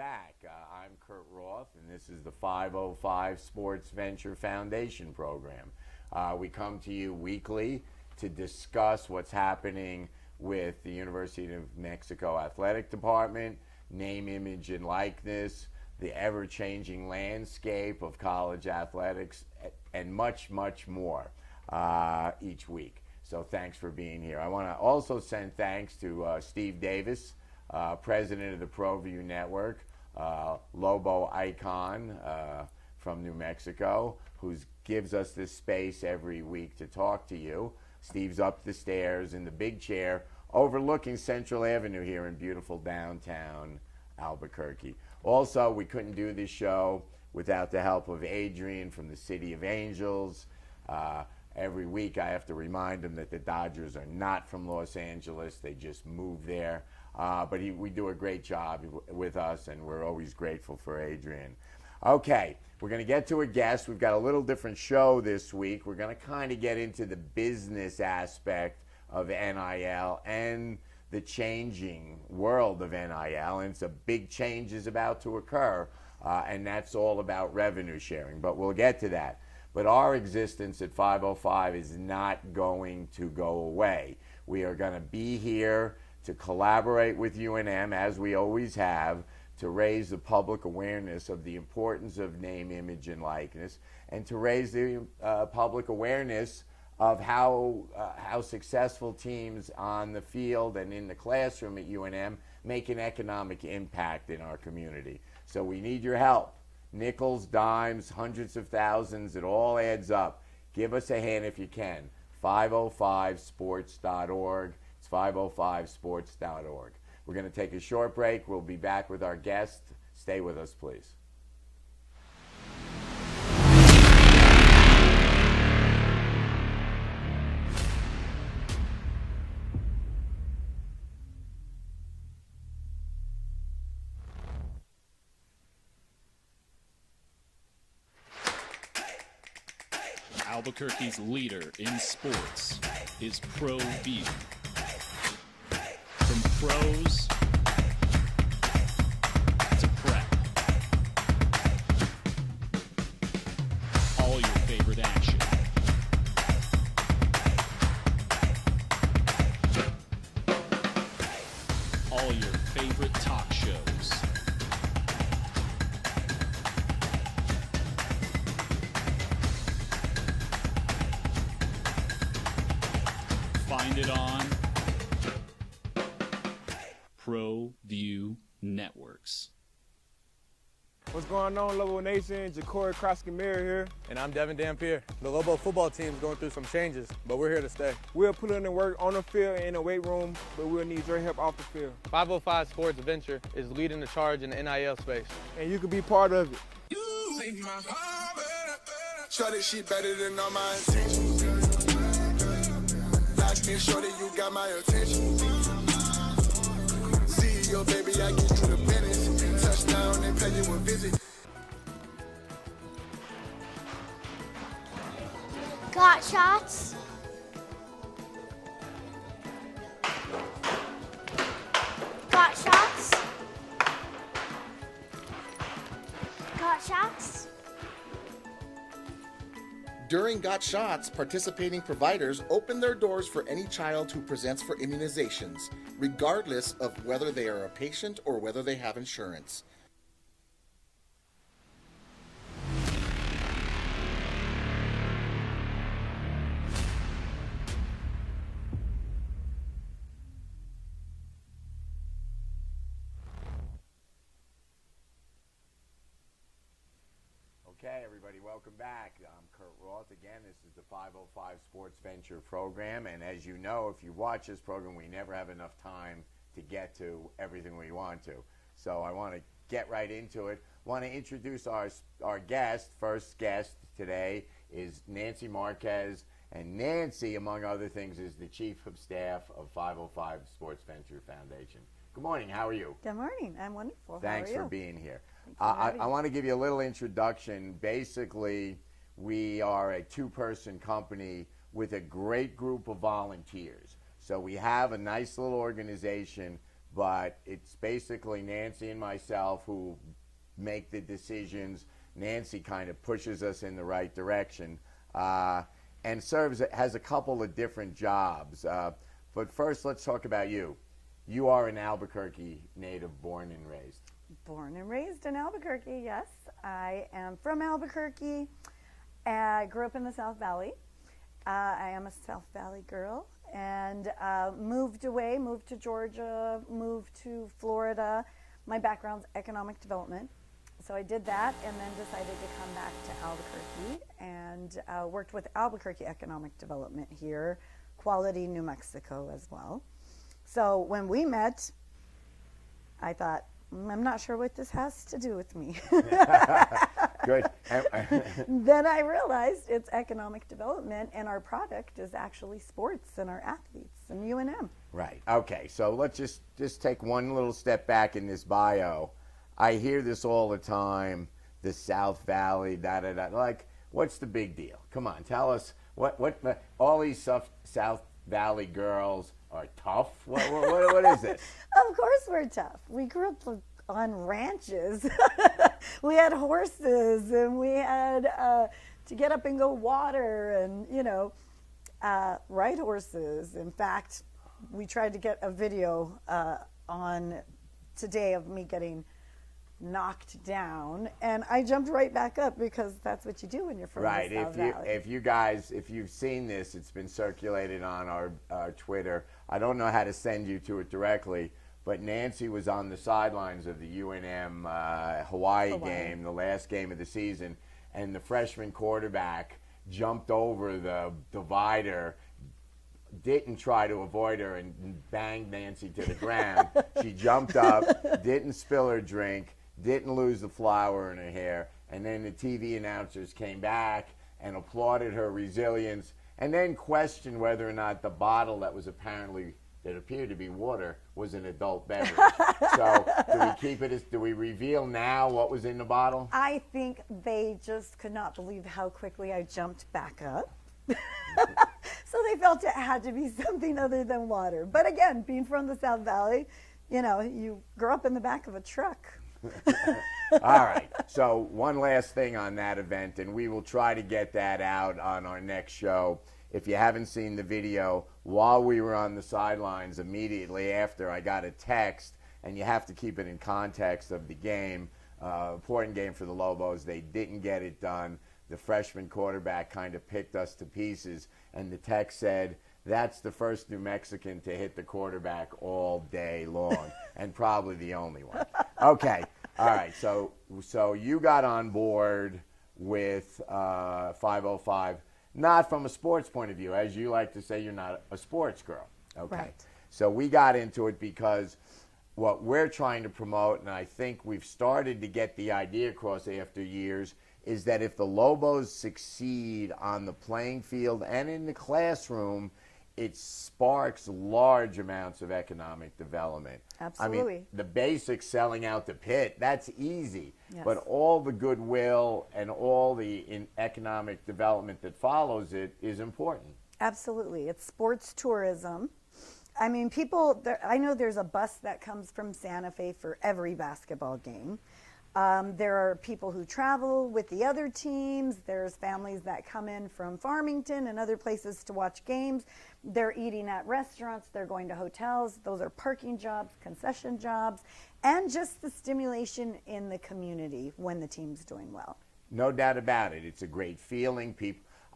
back. I'm Kurt Roth, and this is the 505 Sports Venture Foundation program. We come to you weekly to discuss what's happening with the University of New Mexico Athletic Department, name, image, and likeness, the ever-changing landscape of college athletics, and much, much more each week. So thanks for being here. I want to also send thanks to Steve Davis, president of the ProView Network, Lobo Icon from New Mexico, who gives us this space every week to talk to you. Steve's up the stairs in the big chair overlooking Central Avenue here in beautiful downtown Albuquerque. Also, we couldn't do this show without the help of Adrian from the City of Angels. Every week I have to remind him that the Dodgers are not from Los Angeles. They just moved there. But we do a great job with us, and we're always grateful for Adrian. Okay, we're going to get to a guest. We've got a little different show this week. We're going to kind of get into the business aspect of NIL and the changing world of NIL. And it's a big change is about to occur, and that's all about revenue sharing. But we'll get to that. But our existence at 505 is not going to go away. We are going to be here to collaborate with UNM, as we always have, to raise the public awareness of the importance of name, image, and likeness, and to raise the public awareness of how successful teams on the field and in the classroom at UNM make an economic impact in our community. So we need your help. Nickels, dimes, hundreds of thousands, it all adds up. Give us a hand if you can. 505sports.org. It's 505sports.org. We're going to take a short break. We'll be back with our guest. Stay with us, please. Albuquerque's leader in sports is ProView. From pros to prep, all your favorite action. All your favorite talk shows. Find it on ProView Networks. What's going on, Lobo Nation? Ja'Cory Krosky-Mir here. And I'm Devin Dampier. The Lobo football team's going through some changes, but we're here to stay. We'll put in the work on the field and in the weight room, but we'll need your help off the field. 505 Sports Venture is leading the charge in the NIL space. And you can be part of it. Shorty, she better than all my intentions. Like me, shorty, you got my attention. CEO, baby, I get you the business. Touchdown and pay you a visit. Got shots? Got shots? Got shots? During Got Shots, participating providers open their doors for any child who presents for immunizations, regardless of whether they are a patient or whether they have insurance. Okay, everybody, welcome back. I'm Kurt Roth. Again, this is the 505 Sports Venture program, and as you know, if you watch this program, we never have enough time to get to everything we want to. So I want to get right into it. I want to introduce our guest. First guest today is Nancy Marquez, and Nancy, among other things, is the Chief of Staff of 505 Sports Venture Foundation. Good morning. How are you? Good morning. I'm wonderful. Thanks How are for you? being here. I I want to give you a little introduction. Basically, we are a two-person company with a great group of volunteers. So we have a nice little organization but it's basically Nancy and myself who make the decisions. Nancy kind of pushes us in the right direction, and has a couple of different jobs. But first, let's talk about you. You are an Albuquerque native, born and raised. Born and raised in Albuquerque, yes. I am from Albuquerque. I grew up in the South Valley. I am a South Valley girl, and moved to Georgia, moved to Florida. My background's economic development. So I did that and then decided to come back to Albuquerque and worked with Albuquerque Economic Development here, Quality, New Mexico as well. So when we met, I thought, I'm not sure what this has to do with me. Good. Then I realized it's economic development, and our product is actually sports and our athletes and UNM. Right. Okay. So let's just take one little step back in this bio. I hear this all the time. The South Valley, da da da. Like, what's the big deal? Come on, tell us what all these South Valley girls are tough. What is this? Of course we're tough. We grew up on ranches. We had horses, and we had to get up and go water, and ride horses. In fact, we tried to get a video on today of me getting knocked down, and I jumped right back up because that's what you do when you're from right. the South Valley. If you've seen this, it's been circulated on our Twitter. I don't know how to send you to it directly, but Nancy was on the sidelines of the UNM Hawaii game, the last game of the season, and the freshman quarterback jumped over the divider, didn't try to avoid her, and banged Nancy to the ground. She jumped up, didn't spill her drink, didn't lose the flower in her hair, and then the TV announcers came back and applauded her resilience, and then questioned whether or not the bottle that appeared to be water was an adult beverage. So do we reveal now what was in the bottle? I think they just could not believe how quickly I jumped back up. So they felt it had to be something other than water. But again, being from the South Valley, you grew up in the back of a truck. All right. So one last thing on that event, and we will try to get that out on our next show. If you haven't seen the video, while we were on the sidelines, immediately after, I got a text, and you have to keep it in context of the game. Important game for the Lobos. They didn't get it done. The freshman quarterback kind of picked us to pieces, and the text said, "That's the first New Mexican to hit the quarterback all day long," and probably the only one. Okay. All right. So you got on board with 505. Not from a sports point of view. As you like to say, you're not a sports girl. Okay. Right. So we got into it because what we're trying to promote, and I think we've started to get the idea across after years, is that if the Lobos succeed on the playing field and in the classroom, it sparks large amounts of economic development. Absolutely. I mean, the basics, selling out the pit, that's easy. Yes. But all the goodwill and all the economic development that follows it is important. Absolutely. It's sports tourism. I mean, I know there's a bus that comes from Santa Fe for every basketball game. There are people who travel with the other teams. There's families that come in from Farmington and other places to watch games. They're eating at restaurants. They're going to hotels. Those are parking jobs, concession jobs, and just the stimulation in the community when the team's doing well. No doubt about it. It's a great feeling.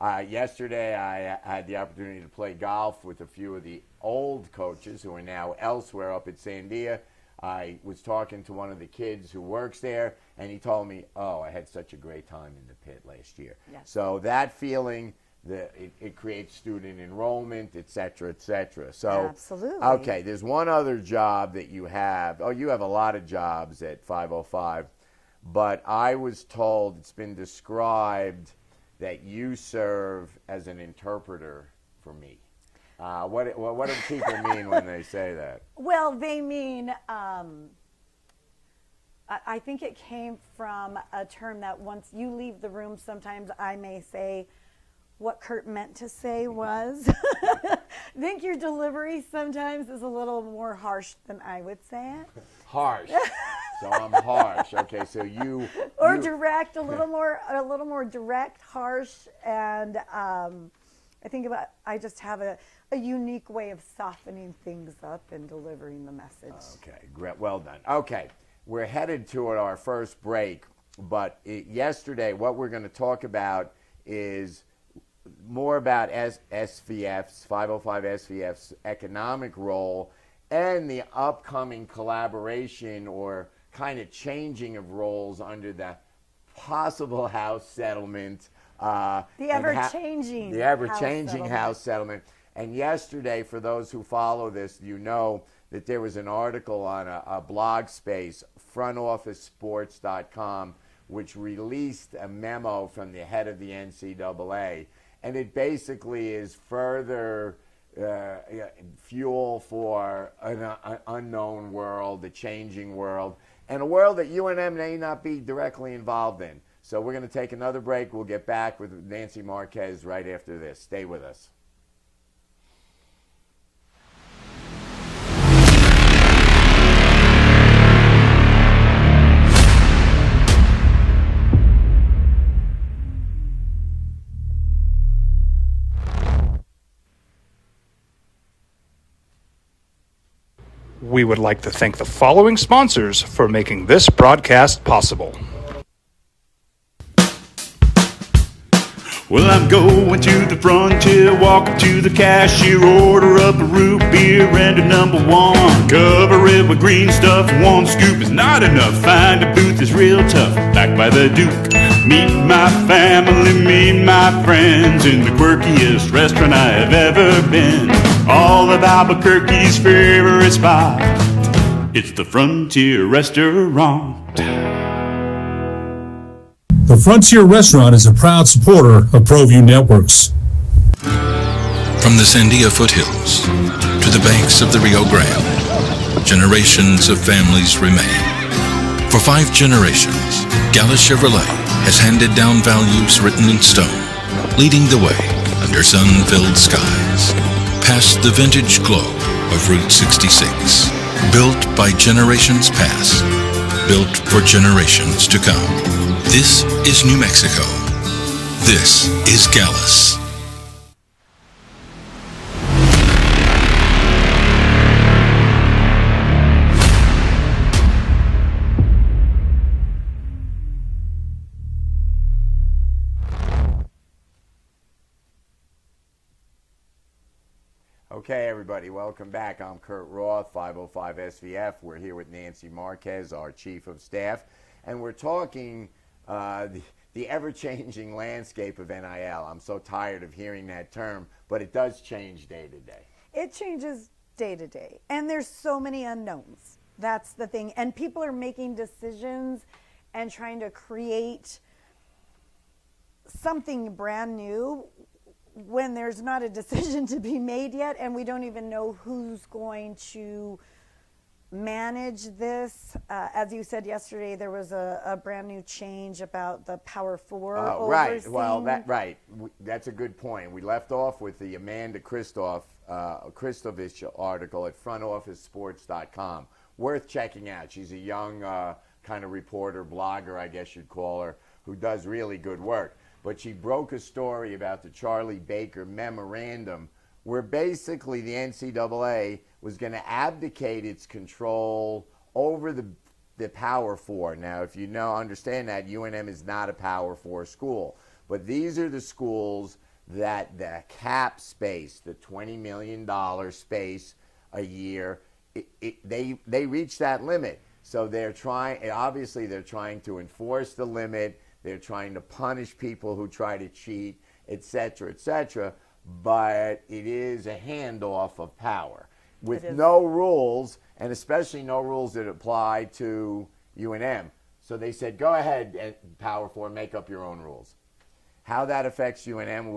Yesterday, I had the opportunity to play golf with a few of the old coaches who are now elsewhere up at Sandia. I was talking to one of the kids who works there, and he told me, "Oh, I had such a great time in the pit last year." Yes. So that feeling, it creates student enrollment, et cetera, et cetera. So, absolutely. Okay, there's one other job that you have. Oh, you have a lot of jobs at 505, but I was told, it's been described, that you serve as an interpreter for me. What do people mean when they say that? Well, they mean, I think it came from a term that once you leave the room, sometimes I may say, what Kurt meant to say was. I think your delivery sometimes is a little more harsh than I would say it. Harsh. So I'm harsh. Okay, so you Direct, a little more direct, harsh, and I just have a unique way of softening things up and delivering the message. Okay, great. Well done. Okay, we're headed toward our first break, but yesterday what we're going to talk about is more about SVF's, 505 SVF's economic role and the upcoming collaboration or kind of changing of roles under the possible House settlement. The ever-changing House settlement. And yesterday, for those who follow this, you know that there was an article on a blog space, frontofficesports.com, which released a memo from the head of the NCAA. And it basically is further fuel for an unknown world, a changing world, and a world that UNM may not be directly involved in. So we're going to take another break. We'll get back with Nancy Marquez right after this. Stay with us. We would like to thank the following sponsors for making this broadcast possible. Well, I'm going to the frontier, walking to the cashier, order up a root beer and a number one. Cover it with green stuff, one scoop is not enough. Find a booth is real tough, backed by the Duke. Meet my family, meet my friends in the quirkiest restaurant I have ever been. All of Albuquerque's favorite spot, it's the Frontier Restaurant. The Frontier Restaurant is a proud supporter of ProView Networks. From the Sandia foothills to the banks of the Rio Grande, generations of families remain. For 5 generations, Gallus Chevrolet has handed down values written in stone, leading the way under sun-filled skies, past the vintage glow of Route 66. Built by generations past, built for generations to come. This is New Mexico. This is Gallus. Okay, everybody, welcome back. I'm Kurt Roth, 505 SVF. We're here with Nancy Marquez, our Chief of Staff, and we're talking the ever-changing landscape of NIL. I'm so tired of hearing that term, but it does change day to day. It changes day to day, and there's so many unknowns. That's the thing, and people are making decisions and trying to create something brand new when there's not a decision to be made yet, and we don't even know who's going to manage this. As you said yesterday, there was a brand new change about the Power Four. Right. Well, that's a good point. We left off with the Amanda Kristovich article at frontofficesports.com. Worth checking out. She's a young kind of reporter, blogger, I guess you'd call her, who does really good work. But she broke a story about the Charlie Baker memorandum, where basically the NCAA was going to abdicate its control over the Power Four. Now, if you understand that, UNM is not a Power Four school. But these are the schools that the cap space, the $20 million space a year, they reach that limit. So they're trying to enforce the limit. They're trying to punish people who try to cheat, et cetera, but it is a handoff of power with no rules, and especially no rules that apply to UNM. So they said, go ahead, Power 4, make up your own rules. How that affects UNM,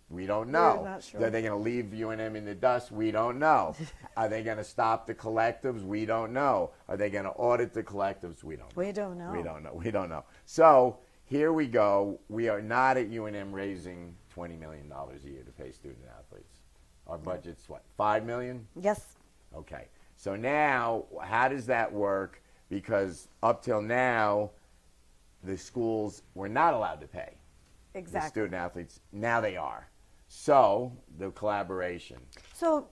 we don't know. We're not sure. Are they going to leave UNM in the dust? We don't know. Are they going to stop the collectives? We don't know. Are they going to audit the collectives? We don't know. We don't know. We don't know. So here we go. We are not at UNM raising $20 million a year to pay student athletes. Our budget's what, $5 million? Yes. Okay. So now, how does that work? Because up till now, the schools were not allowed to pay the student athletes. Now they are. So the collaboration. So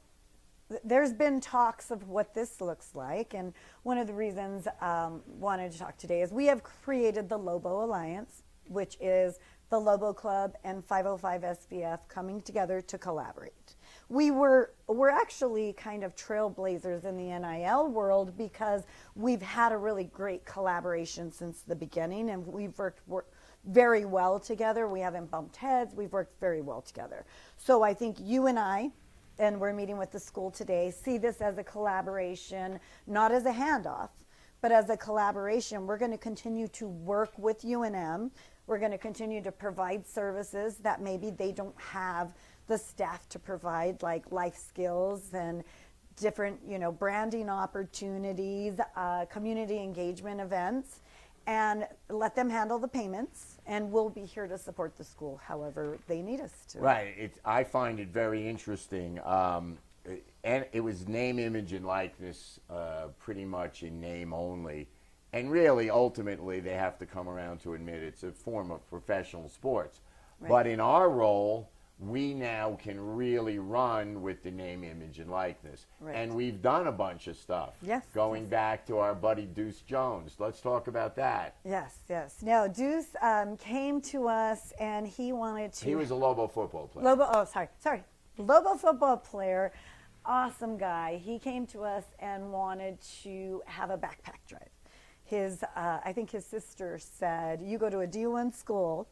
there's been talks of what this looks like, and one of the reasons wanted to talk today is we have created the Lobo Alliance, which is the Lobo Club and 505 SVF coming together to collaborate. We're actually kind of trailblazers in the NIL world because we've had a really great collaboration since the beginning, and we've worked very well together. We haven't bumped heads. We've worked very well together. So I think you and I, and we're meeting with the school today, see this as a collaboration, not as a handoff, but as a collaboration. We're going to continue to work with UNM. We're going to continue to provide services that maybe they don't have the staff to provide, like life skills and different, branding opportunities, community engagement events, and let them handle the payments, and we'll be here to support the school however they need us to. Right. I find it very interesting. And it was name, image, and likeness pretty much in name only. And really, ultimately, they have to come around to admit it's a form of professional sports. Right. But in our role, we now can really run with the name, image, and likeness. Right. And we've done a bunch of stuff. Yes. Going back to our buddy Deuce Jones. Let's talk about that. Yes. No, Deuce came to us and he wanted to... He was a Lobo football player. Lobo football player. Awesome guy. He came to us and wanted to have a backpack drive. I think his sister said, you go to a D1 school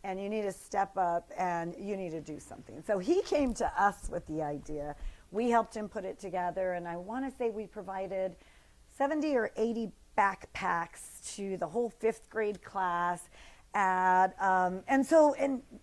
and you need to step up and you need to do something. So he came to us with the idea. We helped him put it together, and I want to say we provided 70 or 80 backpacks to the whole 5th grade class. And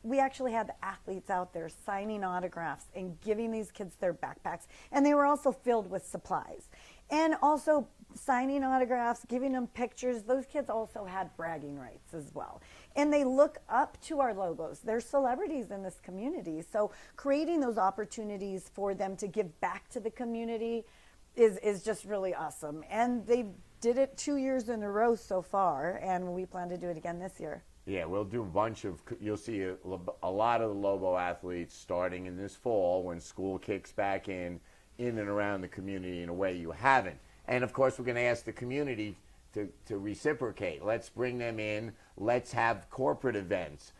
we actually had the athletes out there signing autographs and giving these kids their backpacks. And they were also filled with supplies. And also signing autographs, giving them pictures. Those kids also had bragging rights as well. And they look up to our logos. They're celebrities in this community. So creating those opportunities for them to give back to the community is just really awesome. And they did it 2 years in a row so far, and we plan to do it again this year. Yeah, we'll do a bunch of, you'll see a lot of the Lobo athletes starting in this fall when school kicks back in and around the community in a way you haven't. And of course, we're going to ask the community to reciprocate. Let's bring them in. Let's have corporate events.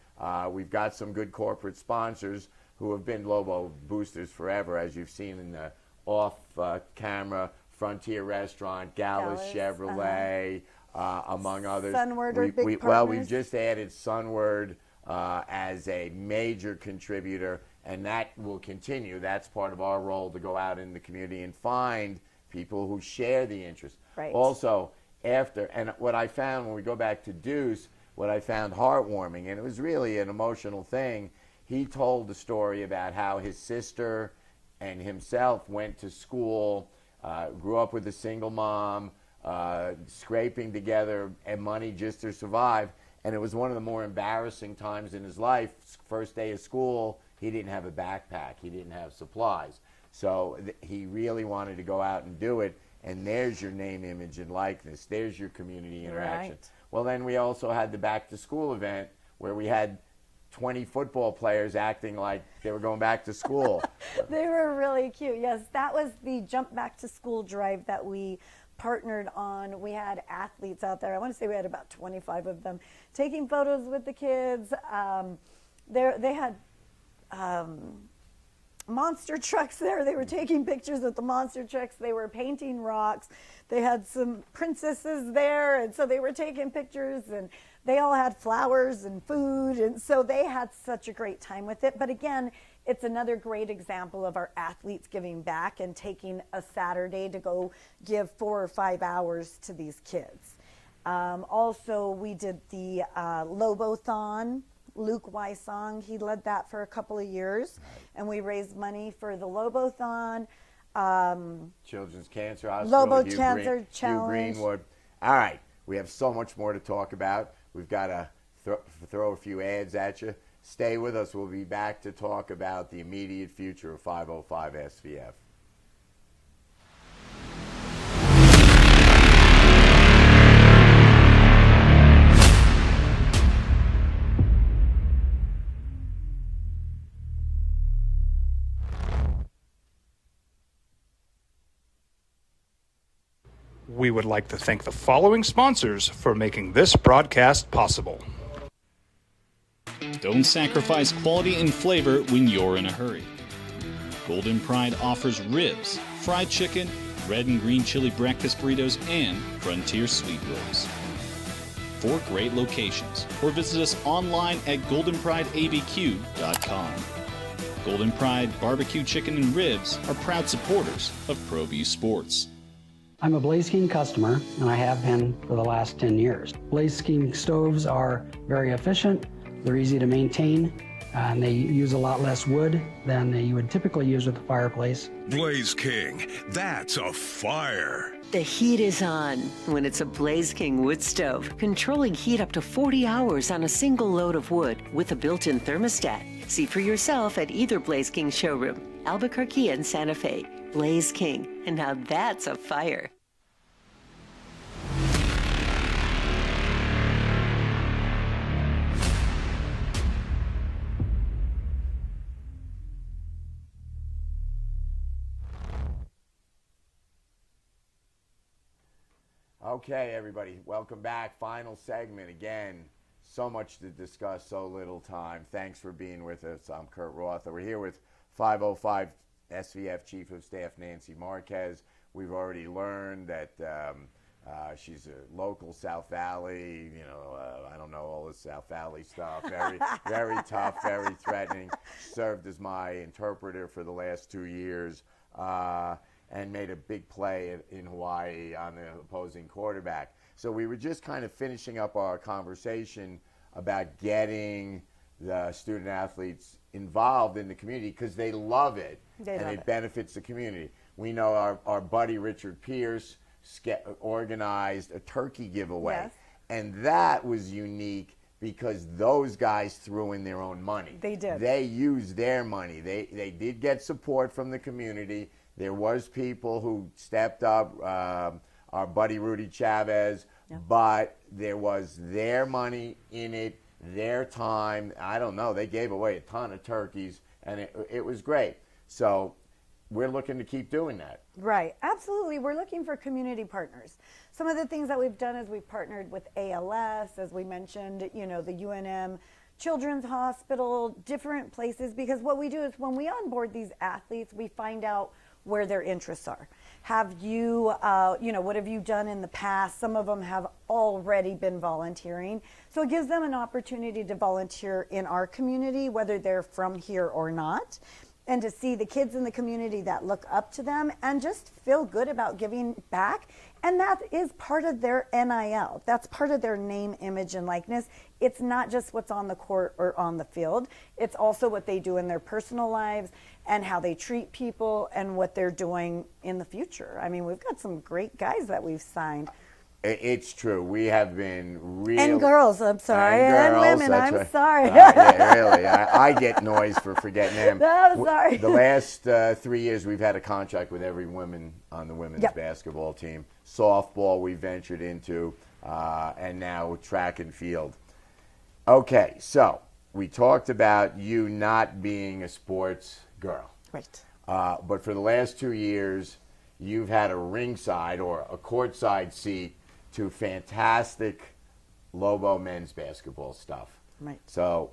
We've got some good corporate sponsors who have been Lobo boosters forever, as you've seen in the off-camera Frontier Restaurant, Gallus Chevrolet, among others. Sunward are big partners. Well, we've just added Sunward as a major contributor, and that will continue. That's part of our role, to go out in the community and find people who share the interest. Right. Also, and what I found when we go back to Deuce, what I found heartwarming, and it was really an emotional thing, he told the story about how his sister and himself went to school, grew up with a single mom, scraping together and money just to survive. And it was one of the more embarrassing times in his life. First day of school, he didn't have a backpack. He didn't have supplies. So he really wanted to go out and do it. And there's your name, image, and likeness. There's your community interaction. Right. Well, then we also had the back-to-school event where we had 20 football players acting like they were going back to school. They were really cute. Yes, that was the Jump Back to School drive that we partnered on. We had athletes out there. I want to say we had about 25 of them taking photos with the kids. They had monster trucks there. They were taking pictures with the monster trucks. They were painting rocks. They had some princesses there, and so they were taking pictures, and they all had flowers and food, and so they had such a great time with it. But again, it's another great example of our athletes giving back and taking a Saturday to go give 4 or 5 hours to these kids. Also, we did the Lobothon. Luke Wysong, he led that for a couple of years, and we raised money for the Lobothon. Children's Cancer Hospital, Lobo Cancer Challenge. Hugh Greenwood. All right, we have so much more to talk about. We've got to throw a few ads at you. Stay with us. We'll be back to talk about the immediate future of 505 SVF. We would like to thank the following sponsors for making this broadcast possible. Don't sacrifice quality and flavor when you're in a hurry. Golden Pride offers ribs, fried chicken, red and green chili breakfast burritos, and frontier sweet rolls. 4 great locations, or visit us online at goldenprideabq.com. Golden Pride Barbecue Chicken and Ribs are proud supporters of ProView Sports. I'm a Blaze King customer, and I have been for the last 10 years. Blaze King stoves are very efficient, they're easy to maintain, and they use a lot less wood than you would typically use with a fireplace. Blaze King, that's a fire. The heat is on when it's a Blaze King wood stove, controlling heat up to 40 hours on a single load of wood with a built-in thermostat. See for yourself at either Blaze King showroom, Albuquerque and Santa Fe. Blaze King, and now that's a fire. Okay, everybody, welcome back. Final segment. Again, so much to discuss, so little time. Thanks for being with us. I'm Kurt Roth. We're here with 505 SVF Chief of Staff Nancy Marquez. We've already learned that she's a local South Valley, I don't know all this South Valley stuff. Very, very tough, very threatening. Served as my interpreter for the last 2 years. And made a big play in Hawaii on the opposing quarterback. So we were just kind of finishing up our conversation about getting the student athletes involved in the community because they love it and it benefits the community. We know our buddy Richard Pierce organized a turkey giveaway. Yes. And that was unique because those guys threw in their own money. They did. They used their money. They did get support from the community. There was people who stepped up, our buddy Rudy Chavez, but there was their money in it, their time. I don't know. They gave away a ton of turkeys, and it was great. So we're looking to keep doing that. Right. Absolutely. We're looking for community partners. Some of the things that we've done is we've partnered with ALS, as we mentioned, the UNM Children's Hospital, different places, because what we do is when we onboard these athletes, we find out where their interests are. Have you, what have you done in the past? Some of them have already been volunteering. So it gives them an opportunity to volunteer in our community, whether they're from here or not, and to see the kids in the community that look up to them and just feel good about giving back. And that is part of their NIL. That's part of their name, image, and likeness. It's not just what's on the court or on the field. It's also what they do in their personal lives and how they treat people and what they're doing in the future. I mean, we've got some great guys that we've signed. It's true. We have been really... And girls, I'm sorry. And women, I'm right. sorry. Yeah, really. I get noise for forgetting them. No, sorry. The last 3 years, we've had a contract with every woman on the women's basketball team. Softball we ventured into, and now track and field. Okay, so we talked about you not being a sports girl. Right. But for the last 2 years, you've had a ringside or a courtside seat to fantastic Lobo men's basketball stuff. Right. So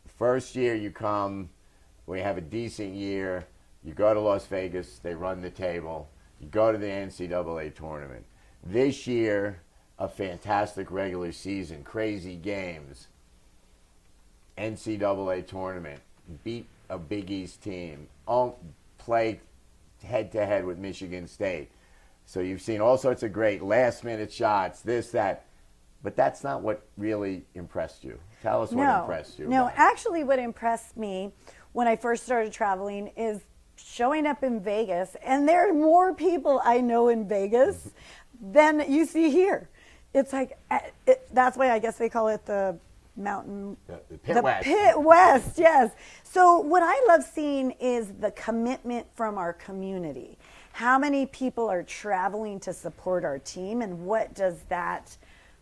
first year you come, we have a decent year, you go to Las Vegas, they run the table, you go to the NCAA tournament. This year, a fantastic regular season, crazy games, NCAA tournament, beat a Big East team, play head-to-head with Michigan State. So you've seen all sorts of great last-minute shots, this, that. But that's not what really impressed you. Tell us what impressed you. No, actually what impressed me when I first started traveling is showing up in Vegas. And there are more people I know in Vegas than you see here. It's like, that's why I guess they call it the Mountain. The Pit West. Pit West, yes. So what I love seeing is the commitment from our community. How many people are traveling to support our team, and what does that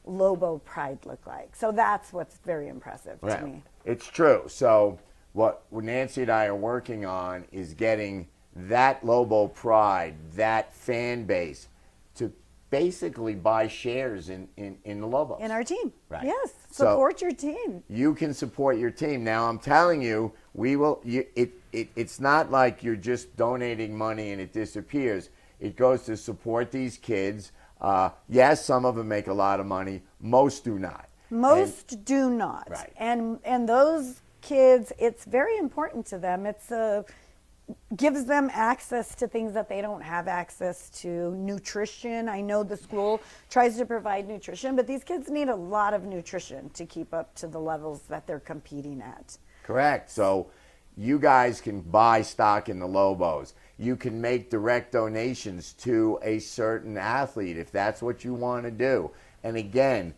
Lobo pride look like? So that's what's very impressive to me. It's true. So what Nancy and I are working on is getting that Lobo pride, that fan base, to basically buy shares in the Lobos. In our team. Right. Yes. Support your team. You can support your team. Now, I'm telling you, we will. It's not like you're just donating money and it disappears. It goes to support these kids. Yes, some of them make a lot of money. Most do not. Most do not. Right. And those kids, it's very important to them. It's gives them access to things that they don't have access to. Nutrition. I know the school tries to provide nutrition, but these kids need a lot of nutrition to keep up to the levels that they're competing at. Correct. So you guys can buy stock in the Lobos. You can make direct donations to a certain athlete if that's what you want to do. And again,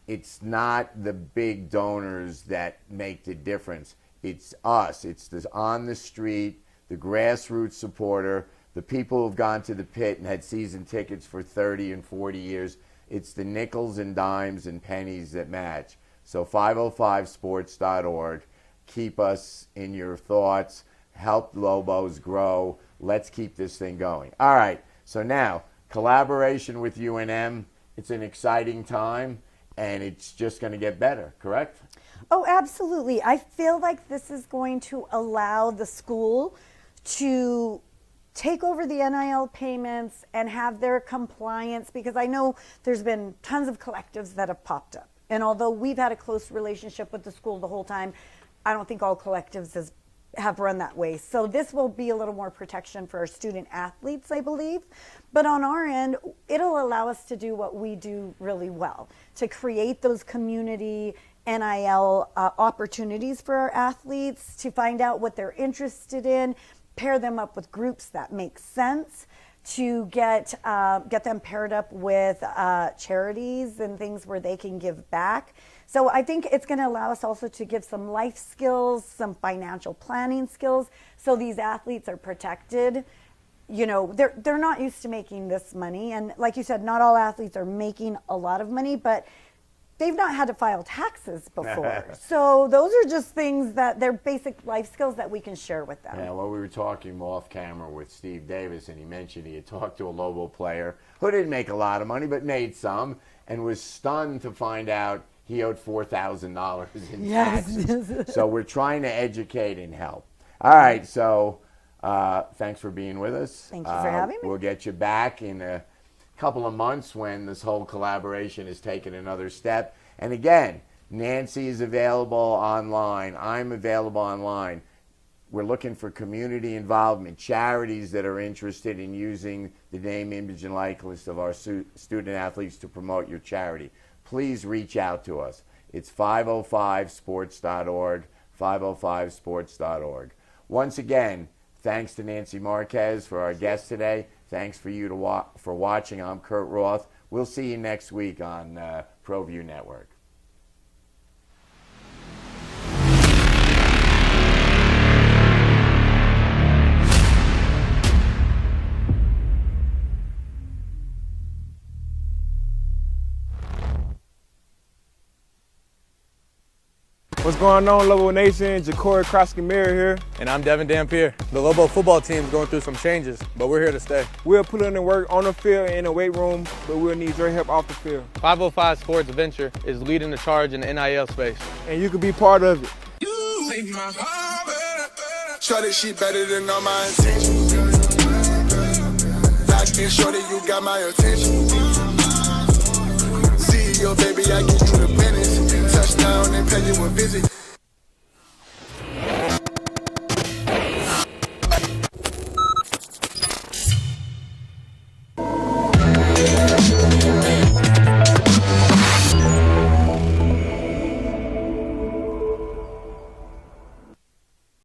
it's not the big donors that make the difference. It's us. It's the on the street, the grassroots supporter, the people who've gone to the pit and had season tickets for 30 and 40 years. It's the nickels and dimes and pennies that match. So 505sports.org. Keep us in your thoughts. Help Lobos grow. Let's keep this thing going. All right. So now, collaboration with UNM. It's an exciting time, and it's just going to get better, correct? Oh, absolutely. I feel like this is going to allow the school to take over the NIL payments and have their compliance, because I know there's been tons of collectives that have popped up. And although we've had a close relationship with the school the whole time, I don't think all collectives have run that way. So this will be a little more protection for our student athletes, I believe. But on our end, it'll allow us to do what we do really well, to create those community NIL opportunities for our athletes, to find out what they're interested in, pair them up with groups that make sense, to get them paired up with charities and things where they can give back. So I think it's going to allow us also to give some life skills, some financial planning skills, so these athletes are protected. You know, they're not used to making this money, and like you said, not all athletes are making a lot of money, but they've not had to file taxes before. So those are just things that they're basic life skills that we can share with them. Yeah, well, we were talking off camera with Steve Davis, and he mentioned he had talked to a Lobo player who didn't make a lot of money, but made some, and was stunned to find out he owed $4,000 in taxes. So we're trying to educate and help. All right, so thanks for being with us. Thank you for having me. We'll get you back in a couple of months when this whole collaboration has taken another step. And again, Nancy is available online. I'm available online. We're looking for community involvement, charities that are interested in using the name, image, and likeness of our student athletes to promote your charity. Please reach out to us. It's 505sports.org, 505sports.org. Once again, thanks to Nancy Marquez for our guest today. Thanks for you for watching. I'm Kurt Roth. We'll see you next week on ProView Network. What's going on, Lobo Nation? Ja'Cory Krosky-Mirror here. And I'm Devin Dampier. The Lobo football team's going through some changes, but we're here to stay. We'll put in the work on the field and in the weight room, but we'll need your help off the field. 505 Sports Venture is leading the charge in the NIL space. And you can be part of it. Shorty, she better than all my intentions. Locked in, shorty, you got my attention. See your baby, I get you the business. Touchdown and pay you a visit.